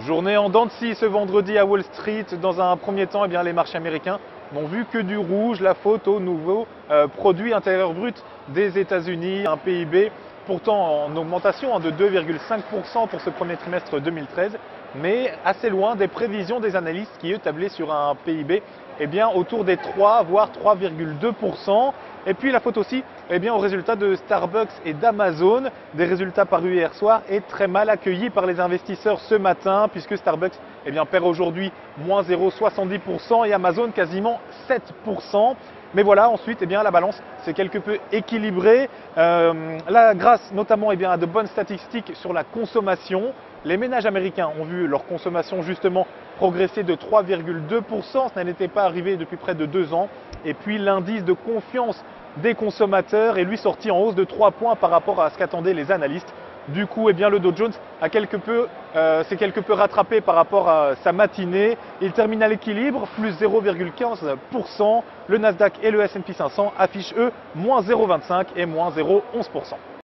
Journée en dents de scie ce vendredi à Wall Street. Dans un premier temps, les marchés américains n'ont vu que du rouge, la faute au nouveau produit intérieur brut des États-Unis, un PIB pourtant en augmentation de 2,5% pour ce premier trimestre 2013, mais assez loin des prévisions des analystes qui eux tablaient sur un PIB autour des 3 voire 3,2%. Et puis la faute aussi aux résultats de Starbucks et d'Amazon, des résultats parus hier soir et très mal accueillis par les investisseurs ce matin, puisque Starbucks perd aujourd'hui moins 0,70% et Amazon quasiment 7%. Mais voilà, ensuite la balance s'est quelque peu équilibrée, grâce notamment à de bonnes statistiques sur la consommation. Les ménages américains ont vu leur consommation justement progresser de 3,2%, ça n'était pas arrivé depuis près de 2 ans. Et puis l'indice de confiance des consommateurs est lui sorti en hausse de 3 points par rapport à ce qu'attendaient les analystes. Du coup, le Dow Jones s'est quelque peu rattrapé par rapport à sa matinée. Il termine à l'équilibre, plus 0,15%. Le Nasdaq et le S&P 500 affichent eux moins 0,25 et moins 0,11%.